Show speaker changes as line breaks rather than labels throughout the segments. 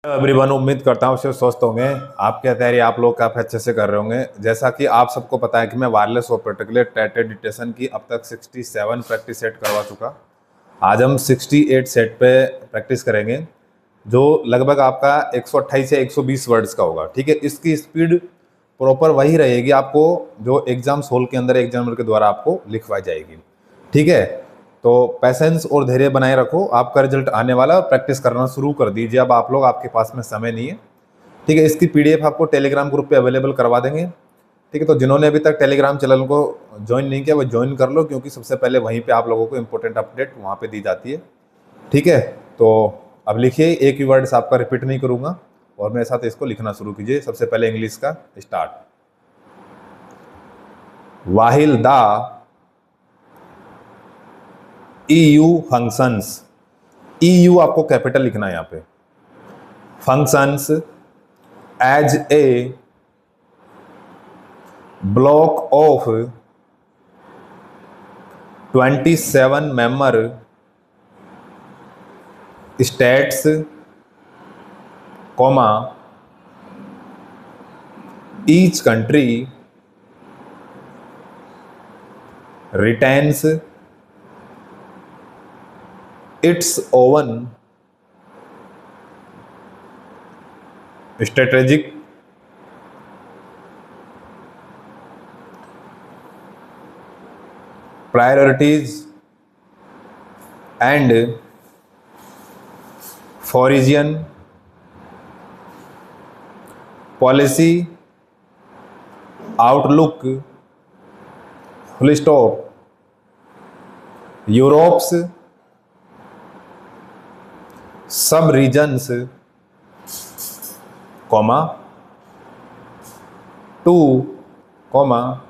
Everyone, उम्मीद करता हूँ सब स्वस्थ होंगे। आपकी तैयारी आप लोग काफ़ी अच्छे से कर रहे होंगे। जैसा कि आप सबको पता है कि मैं वायरलेस ऑपरेटर के लिए टेट डिटेशन की अब तक 67 प्रैक्टिस सेट करवा चुका। आज हम 68 सेट पे प्रैक्टिस करेंगे, जो लगभग आपका 128 से 120 वर्ड्स का होगा। ठीक है, इसकी स्पीड प्रॉपर वही रहेगी आपको जो एग्जाम हॉल के अंदर एग्जामिनर के द्वारा आपको लिखवाई जाएगी। ठीक है, तो पैसेंस और धैर्य बनाए रखो, आपका रिजल्ट आने वाला है। प्रैक्टिस करना शुरू कर दीजिए। अब आप लोग, आपके पास में समय नहीं है। ठीक है, इसकी पीडीएफ आपको टेलीग्राम ग्रुप पे अवेलेबल करवा देंगे। ठीक है, तो जिन्होंने अभी तक टेलीग्राम चैनल को ज्वाइन नहीं किया वो ज्वाइन कर लो, क्योंकि सबसे पहले वहीं पे आप लोगों को इंपॉर्टेंट अपडेट वहाँ पे दी जाती है। ठीक है, तो अब लिखिए, एक ही वर्ड्स आपका रिपीट नहीं करूँगा और मेरे साथ इसको लिखना शुरू कीजिए। सबसे पहले इंग्लिश का start. While the EU functions. EU आपको कैपिटल लिखना है यहाँ पे। Functions as a bloc of 27 member states, comma each country retains its own strategic priorities and foreign policy outlook, full stop. Europe's sub-regions, comma, to, comma,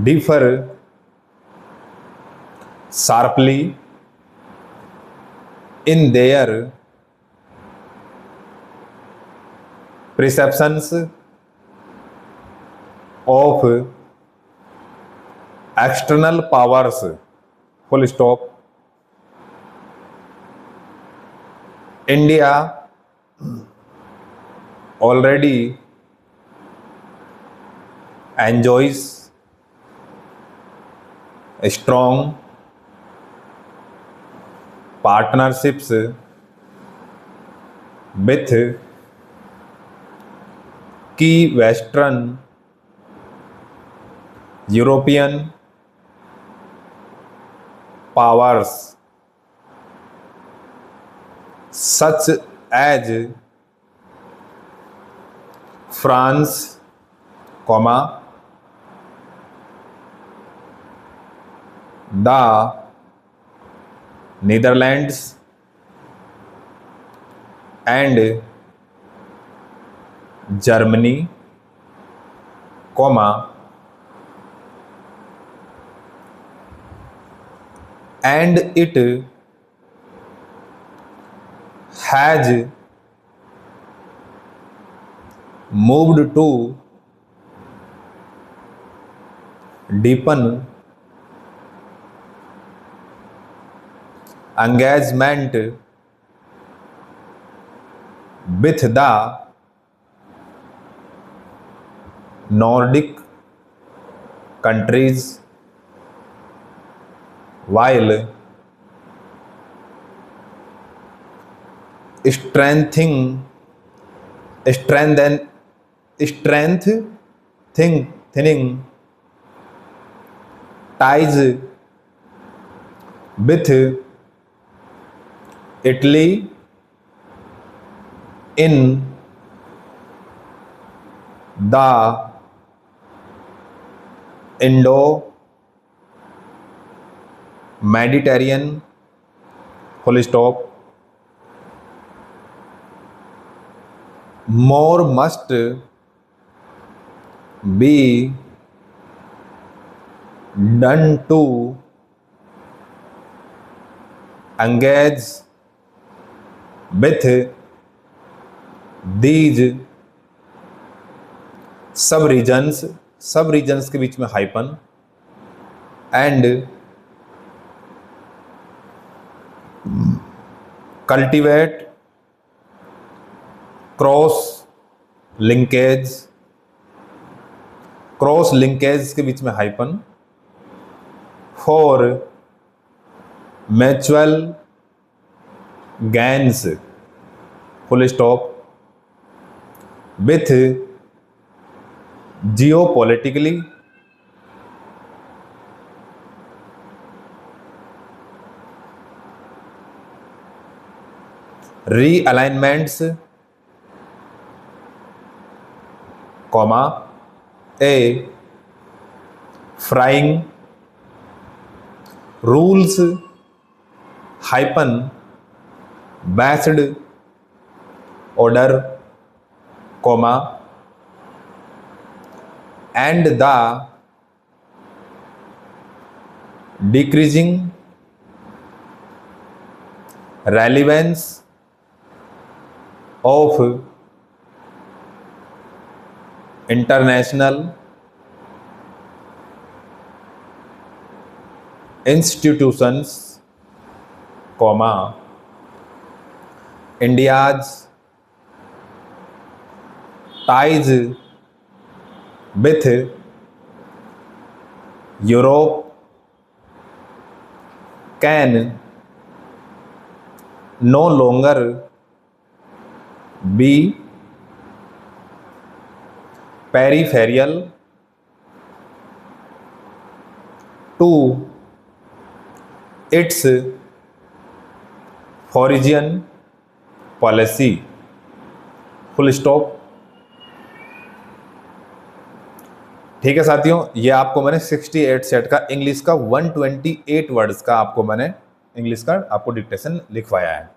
differ sharply in their perceptions of external powers, full stop. India already enjoys strong partnerships with key Western European powers such as France, comma, the Netherlands and Germany, comma, and it has moved to deepen engagement with the Nordic countries while strengthening ties with Italy in the Indo-Mediterranean, full stop. More must be done to engage with these सब regions के बीच में hyphen and cultivate cross linkage, cross linkage के बीच में hyphen, for mutual gains full stop with geopolitically realignments, comma a fraying rules hyphen based order, comma and the decreasing relevance of international institutions, comma India's ties with Europe can no longer be peripheral to its foreign policy, full stop. ठीक है साथियों, ये आपको मैंने 68 set का English का 128 words का आपको मैंने इंग्लिश का आपको डिक्टेशन लिखवाया है।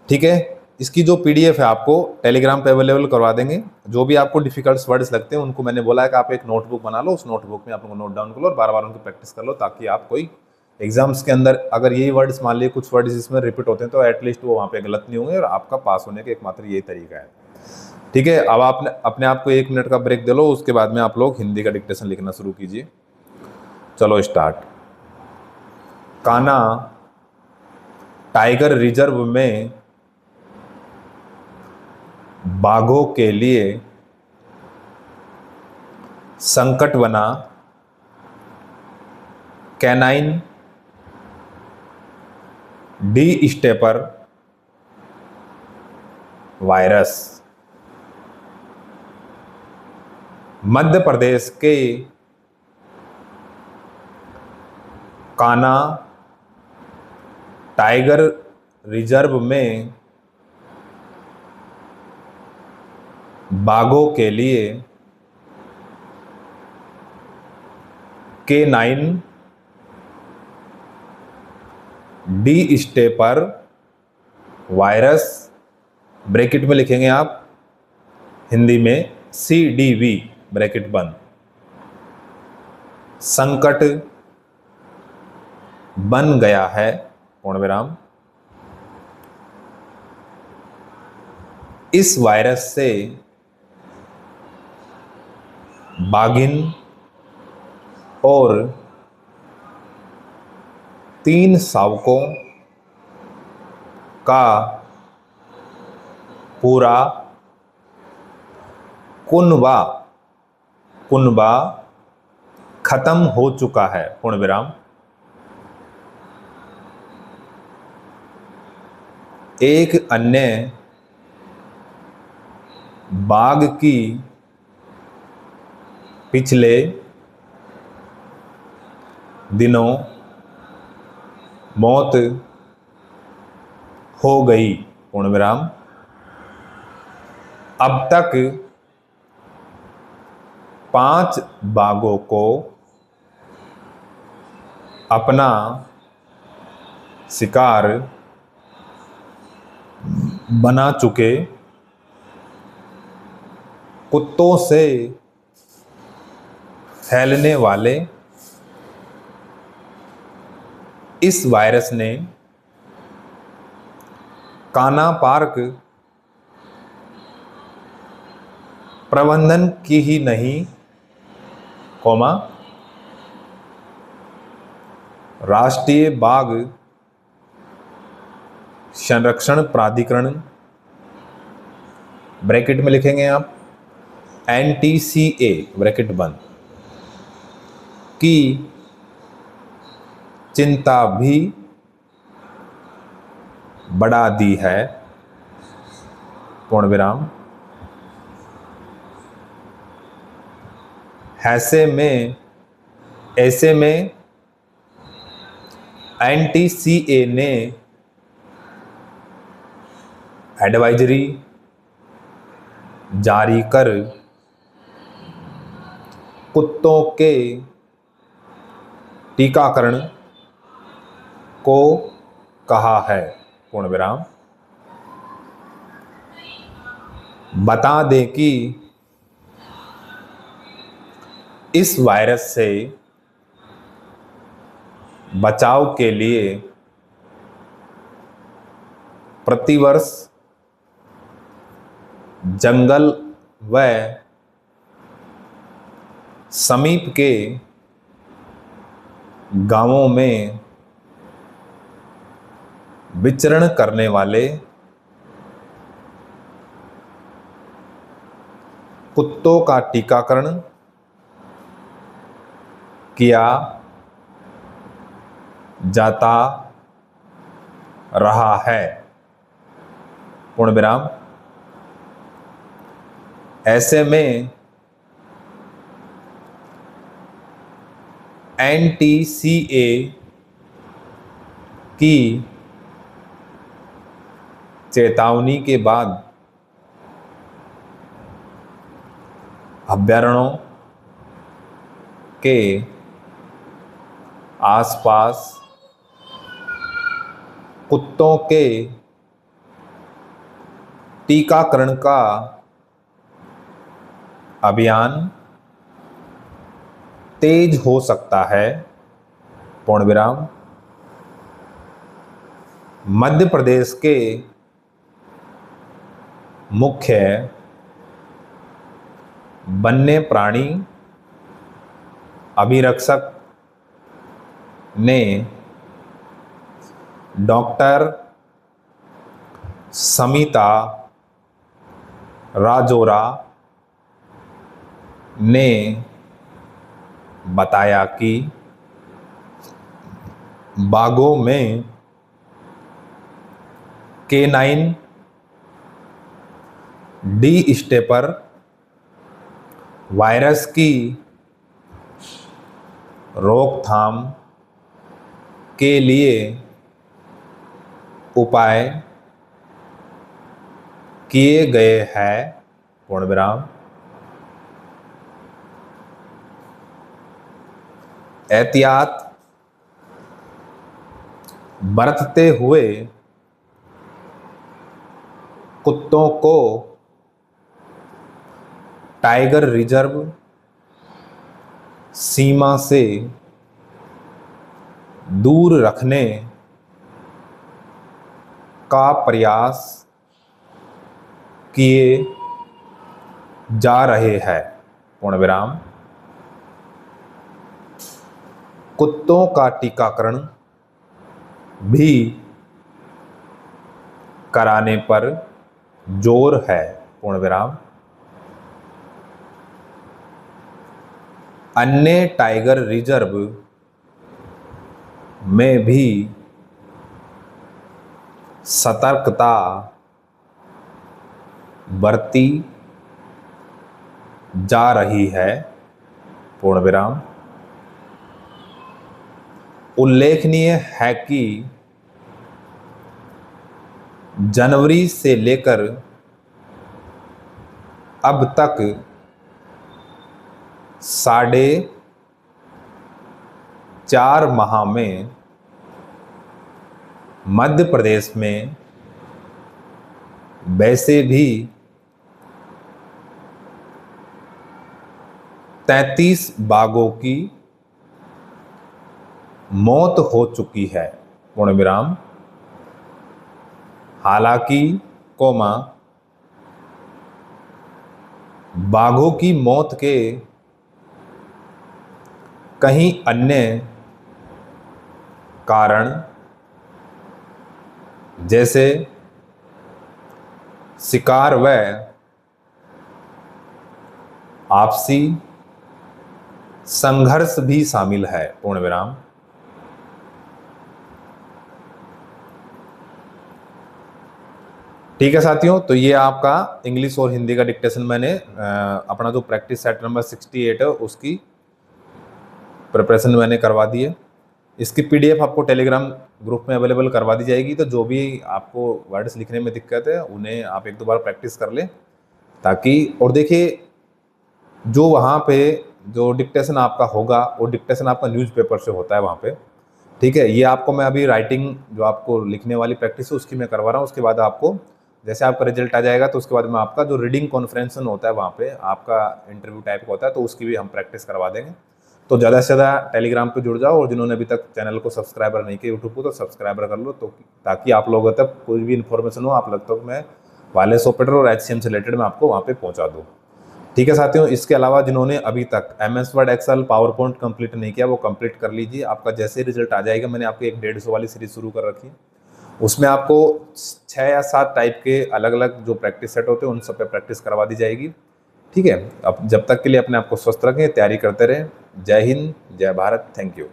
ठीक है, इसकी जो पीडीएफ है आपको टेलीग्राम पे अवेलेबल करवा देंगे। जो भी आपको डिफिकल्ट वर्ड्स लगते हैं उनको मैंने बोला है कि आप एक नोटबुक बना लो, उस नोटबुक में आप लोग नोट डाउन कर लो और बार बार उनकी प्रैक्टिस कर लो, ताकि आप कोई एग्जाम्स के अंदर अगर यही वर्ड्स मान लिए कुछ वर्ड्स इसमें रिपीट होते हैं तो एटलीस्ट वो वहाँ पे गलत नहीं होंगे और आपका पास होने का एकमात्र यही तरीका है। ठीक है, अब आपने अपने आप को 1 मिनट का ब्रेक दे लो, उसके बाद में आप लोग हिंदी का डिक्टेशन लिखना शुरू कीजिए। चलो स्टार्ट। कान्हा टाइगर रिजर्व में बाघों के लिए संकट बना canine D stepper virus. Madhya Pradesh के कान्हा टाइगर रिजर्व में बाघों के लिए K9 D stepper virus, bracket में लिखेंगे आप हिंदी में CDV ब्रैकेट बंद, संकट बन गया है पूर्ण विराम। इस वायरस से बाघिन और 3 शावकों का पूरा कुनबा खत्म हो चुका है पूर्ण विराम। एक अन्य बाघ की पिछले दिनों मौत हो गई पूर्ण विराम। अब तक 5 बाघों को अपना शिकार बना चुके कुत्तों से फैलने वाले इस वायरस ने कान्हा पार्क प्रबंधन की ही नहीं, राष्ट्रीय बाघ संरक्षण प्राधिकरण ब्रैकेट में लिखेंगे आप NTCA ब्रैकेट बंद की चिंता भी बढ़ा दी है, पूर्ण विराम। ऐसे में NTCA ने एडवाइजरी जारी कर कुत्तों के टीकाकरण को कहा है, पूर्ण विराम। बता दें कि इस वायरस से बचाव के लिए प्रतिवर्ष जंगल व समीप के गांवों में विचरण करने वाले कुत्तों का टीकाकरण किया जाता रहा है, पूर्ण विराम। ऐसे में NTCA की चेतावनी के बाद अभयारण्यों के आसपास कुत्तों के टीकाकरण का अभियान तेज हो सकता है, पूर्ण विराम। मध्य प्रदेश के मुख्य वन्य प्राणी अभिरक्षक ने डॉक्टर समिता राजोरा ने बताया कि बाघों में K9 डी स्टेपर वायरस की रोकथाम के लिए उपाय किए गए हैं, पूर्ण विराम। एहतियात बरतते हुए कुत्तों को टाइगर रिजर्व सीमा से दूर रखने का प्रयास किए जा रहे हैं, पूर्ण विराम। कुत्तों का टीकाकरण भी कराने पर जोर है, पूर्ण विराम। अन्य टाइगर रिजर्व में भी सतर्कता बरती जा रही है, पूर्ण विराम। उल्लेखनीय है कि जनवरी से लेकर अब तक 4.5 माह में मध्य प्रदेश में वैसे भी 33 बाघों की मौत हो चुकी है, पूर्ण विराम। हालांकि बाघों की मौत के कहीं अन्य कारण जैसे शिकार व आपसी संघर्ष भी शामिल है, पूर्ण विराम। ठीक है साथियों, तो ये आपका इंग्लिश और हिंदी का डिक्टेशन मैंने अपना जो प्रैक्टिस सेट नंबर 68 है उसकी प्रिपरेशन मैंने करवा दी है। इसकी पीडीएफ आपको टेलीग्राम ग्रुप में अवेलेबल करवा दी जाएगी। तो जो भी आपको वर्ड्स लिखने में दिक्कत है उन्हें आप एक दो बार प्रैक्टिस कर लें, ताकि, और देखिए जो वहाँ पे जो डिक्टेशन आपका होगा वो डिक्टेशन आपका न्यूज़पेपर से होता है वहाँ पे। ठीक है, ये आपको मैं अभी राइटिंग जो आपको लिखने वाली प्रैक्टिस है उसकी मैं करवा रहा हूँ। उसके बाद आपको जैसे आपका रिजल्ट आ जाएगा तो उसके बाद मैं आपका जो रीडिंग कॉन्फ्रेंसन होता है वहाँ पे आपका इंटरव्यू टाइप का होता है, तो उसकी भी हम प्रैक्टिस करवा देंगे। तो ज़्यादा से ज़्यादा टेलीग्राम पे जुड़ जाओ, और जिन्होंने अभी तक चैनल को सब्सक्राइबर नहीं किया यूट्यूब को तो सब्सक्राइबर कर लो, तो ताकि आप लोगों तक कोई भी इन्फॉर्मेशन हो आप लगता है मैं वायरलेस ऑपरेटर और HCM से रिलेटेड मैं आपको वहाँ पे पहुँचा दूँ। ठीक है साथियों, इसके अलावा जिन्होंने अभी तक MS Word Excel PowerPoint complete नहीं किया वो कंप्लीट कर लीजिए। आपका जैसे रिजल्ट आ जाएगा, मैंने आपको एक 150 वाली सीरीज शुरू कर रखी है, उसमें आपको 6 या 7 टाइप के अलग अलग जो प्रैक्टिस सेट होते हैं उन सब पे प्रैक्टिस करवा दी जाएगी। ठीक है, अब जब तक के लिए अपने आप को स्वस्थ रखें, तैयारी करते रहें। जय हिंद, जय भारत, थैंक यू।